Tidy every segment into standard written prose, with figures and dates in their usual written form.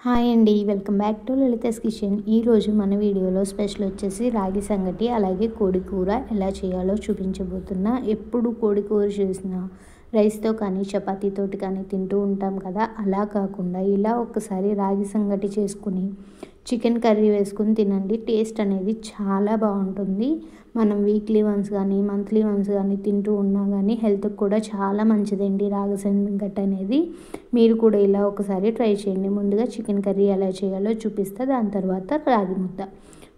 Hi అండి, welcome back to Lalitha's kitchen. ఈరోజు మన వీడియోలో స్పెషల్ వచ్చేసి రాగి సంగటి అలాగే కోడి కూర ఎలా చేయాలో చూపించబోతున్నా. ఎప్పుడు కోడి కూర చేసినా రైస్తో కానీ చపాతీతోటి కానీ తింటూ ఉంటాం కదా, అలా కాకుండా ఇలా ఒక్కసారి రాగి సంగటి చేసుకుని చికెన్ కర్రీ వేసుకుని తినండి. టేస్ట్ అనేది చాలా బాగుంటుంది. మనం వీక్లీ వన్స్ కానీ మంత్లీ వన్స్ కానీ తింటూ ఉన్నా కానీ హెల్త్కి కూడా చాలా మంచిదండి రాగి సంగటి అనేది. మీరు కూడా ఇలా ఒకసారి ట్రై చేయండి. ముందుగా చికెన్ కర్రీ ఎలా చేయాలో చూపిస్తా, దాని తర్వాత రాగి ముద్ద.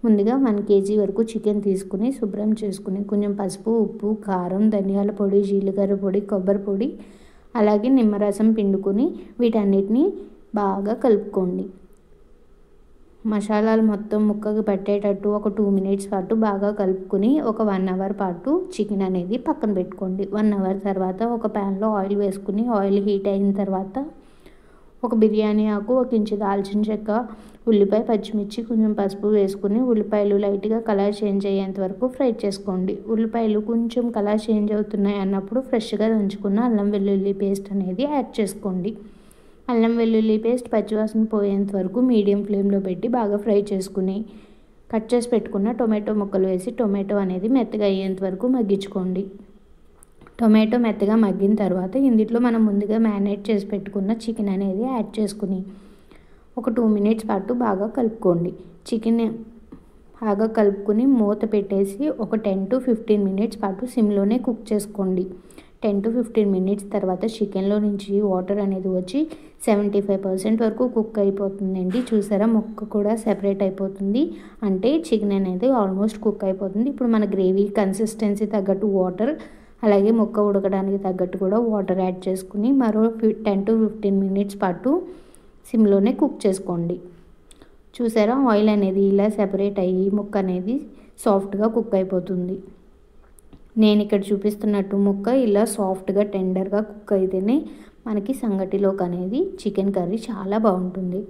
ముందుగా 1 kg వరకు చికెన్ తీసుకుని శుభ్రం చేసుకుని కొంచెం పసుపు, ఉప్పు, కారం, ధనియాల పొడి, జీలకర్ర పొడి, కొబ్బరి పొడి అలాగే నిమ్మరసం పిండుకొని వీటన్నిటిని బాగా కలుపుకోండి. మసాలాలు మొత్తం ముక్కకు పట్టేటట్టు ఒక 2 minutes పాటు బాగా కలుపుకొని ఒక 1 hour పాటు చికెన్ అనేది పక్కన పెట్టుకోండి. 1 hour తర్వాత ఒక ప్యాన్లో ఆయిల్ వేసుకుని ఆయిల్ హీట్ అయిన తర్వాత ఒక బిర్యానీ ఆకు, ఒక ఇంచు దాల్చిన చెక్క, ఉల్లిపాయ, పచ్చిమిర్చి, కొంచెం పసుపు వేసుకుని ఉల్లిపాయలు లైట్గా కలర్ చేంజ్ అయ్యేంత వరకు ఫ్రై చేసుకోండి. ఉల్లిపాయలు కొంచెం కలర్ చేంజ్ అవుతున్నాయి అన్నప్పుడు ఫ్రెష్గా దంచుకున్న అల్లం వెల్లుల్లి పేస్ట్ అనేది యాడ్ చేసుకోండి. అల్లం వెల్లుల్లి పేస్ట్ పచ్చివాసన పోయేంత వరకు మీడియం ఫ్లేమ్లో పెట్టి బాగా ఫ్రై చేసుకుని కట్ చేసి పెట్టుకున్న టొమాటో ముక్కలు వేసి టొమాటో అనేది మెత్తగా అయ్యేంత వరకు మగ్గించుకోండి. టొమాటో మెత్తగా మగ్గిన తర్వాత ఇందులో మనం ముందుగా మ్యారినేట్ చేసి పెట్టుకున్న చికెన్ అనేది యాడ్ చేసుకుని ఒక 2 minutes పాటు బాగా కలుపుకోండి. చికెన్ బాగా కలుపుకొని మూత పెట్టేసి ఒక 10 to 15 minutes పాటు సిమ్లోనే కుక్ చేసుకోండి. 10 to 15 minutes తర్వాత చికెన్లో నుంచి వాటర్ అనేది వచ్చి 75% వరకు కుక్ అయిపోతుందండి. చూసారా, ముక్క కూడా సెపరేట్ అయిపోతుంది, అంటే చికెన్ అనేది ఆల్మోస్ట్ కుక్ అయిపోతుంది. ఇప్పుడు మన గ్రేవీ కన్సిస్టెన్సీ తగ్గట్టు వాటర్ అలాగే ముక్క ఉడకడానికి తగ్గట్టు కూడా వాటర్ యాడ్ చేసుకుని మరో 10 to 15 minutes పాటు సిమ్లోనే కుక్ చేసుకోండి. చూసారా, ఆయిల్ అనేది ఇలా సెపరేట్ అయ్యి ముక్క అనేది సాఫ్ట్గా కుక్ అయిపోతుంది. నేను ఇక్కడ చూపిస్తున్నట్టు ముక్క ఇలా సాఫ్ట్గా టెండర్గా కుక్ అయితేనే మనకి సంగటిలోకి అనేది చికెన్ కర్రీ చాలా బాగుంటుంది.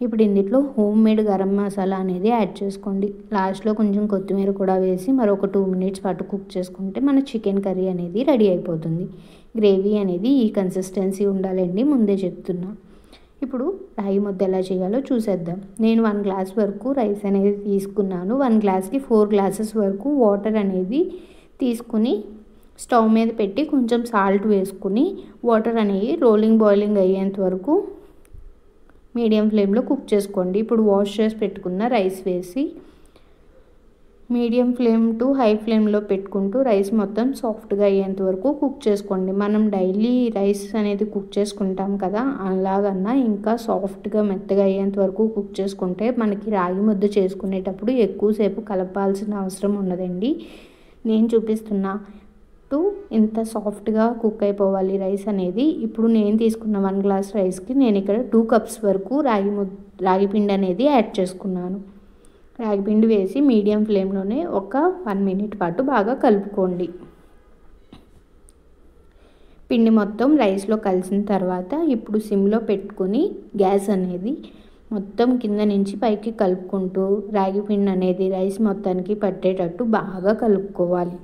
ఇప్పుడు ఇందులో హోమ్ మేడ్ గరం మసాలా అనేది యాడ్ చేసుకోండి. లాస్ట్లో కొంచెం కొత్తిమీర కూడా వేసి మరొక 2 minutes పాటు కుక్ చేసుకుంటే మన చికెన్ కర్రీ అనేది రెడీ అయిపోతుంది. గ్రేవీ అనేది ఈ కన్సిస్టెన్సీ ఉండాలండి, ముందే చెప్తున్నా. ఇప్పుడు రాగి ముద్ద ఎలా చేయాలో చూసేద్దాం. నేను 1 glass వరకు రైస్ అనేది తీసుకున్నాను. 1 glassకి 4 glasses వరకు వాటర్ అనేది తీసుకుని స్టవ్ మీద పెట్టి కొంచెం సాల్ట్ వేసుకుని వాటర్ అనేవి బాయిలింగ్ అయ్యేంత వరకు మీడియం ఫ్లేమ్లో కుక్ చేసుకోండి. ఇప్పుడు వాష్ చేసి పెట్టుకున్న రైస్ వేసి మీడియం ఫ్లేమ్ టు హై ఫ్లేమ్లో పెట్టుకుంటూ రైస్ మొత్తం సాఫ్ట్గా అయ్యేంత వరకు కుక్ చేసుకోండి. మనం డైలీ రైస్ అనేది కుక్ చేసుకుంటాం కదా, అలాగన్నా ఇంకా సాఫ్ట్గా మెత్తగా అయ్యేంత వరకు కుక్ చేసుకుంటే మనకి రాగి ముద్ద చేసుకునేటప్పుడు ఎక్కువసేపు కలపాల్సిన అవసరం ఉండదండి. నేను చూపిస్తున్నట్టు ఇంత సాఫ్ట్గా కుక్ అయిపోవాలి రైస్ అనేది. ఇప్పుడు నేను తీసుకున్న 1 glass రైస్కి నేను ఇక్కడ 2 cups వరకు రాగి పిండి అనేది యాడ్ చేసుకున్నాను. రాగి పిండి వేసి మీడియం ఫ్లేమ్లోనే ఒక 1 minute పాటు బాగా కలుపుకోండి. పిండి మొత్తం రైస్లో కలిసిన తర్వాత ఇప్పుడు సిమ్లో పెట్టుకొని గ్యాస్ అనేది మొత్తం కింద నుంచి పైకి కలుపుకుంటూ రాగి పిండి అనేది రైస్ మొత్తానికి పట్టేటట్టు బాగా కలుపుకోవాలి.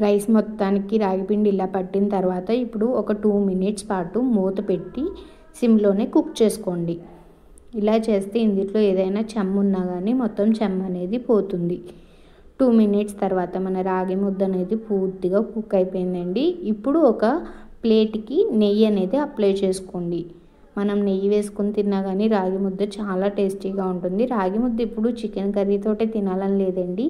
రైస్ మొత్తానికి రాగిపిండి ఇలా పట్టిన తర్వాత ఇప్పుడు ఒక 2 minutes పాటు మూత పెట్టి సిమ్లోనే కుక్ చేసుకోండి. ఇలా చేస్తే ఇందులో ఏదైనా చెమ్మ ఉన్నా కానీ మొత్తం చెమ్మ అనేది పోతుంది. 2 minutes తర్వాత మన రాగి ముద్ద అనేది పూర్తిగా కుక్ అయిపోయిందండి. ఇప్పుడు ఒక ప్లేట్కి నెయ్యి అనేది అప్లై చేసుకోండి. మనం నెయ్యి వేసుకుని తిన్నా కానీ రాగి ముద్ద చాలా టేస్టీగా ఉంటుంది. రాగి ముద్ద ఇప్పుడు చికెన్ కర్రీతోటే తినాలని లేదండి,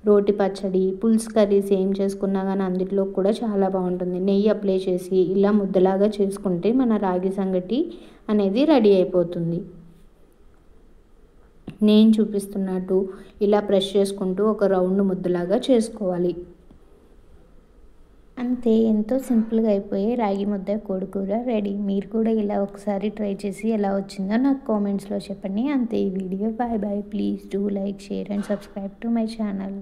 రోటి పచ్చడి, పులుసు కర్రీస్ ఏం చేసుకున్నా కానీ అందులో కూడా చాలా బాగుంటుంది. నెయ్యి అప్లై చేసి ఇలా ముద్దలాగా చేసుకుంటే మన రాగి సంగటి అనేది రెడీ అయిపోతుంది. నేను చూపిస్తున్నట్టు ఇలా ప్రెస్ చేసుకుంటూ ఒక రౌండ్ ముద్దలాగా చేసుకోవాలి. అంతే, ఎంతో సింపుల్గా అయిపోయే రాగి ముద్ద కోడి కూర రెడీ. మీరు కూడా ఇలా ఒకసారి ట్రై చేసి ఎలా వచ్చిందో నాకు కామెంట్స్లో చెప్పండి. అంతే ఈ వీడియో. Bye bye. Please do like, share and subscribe to my channel.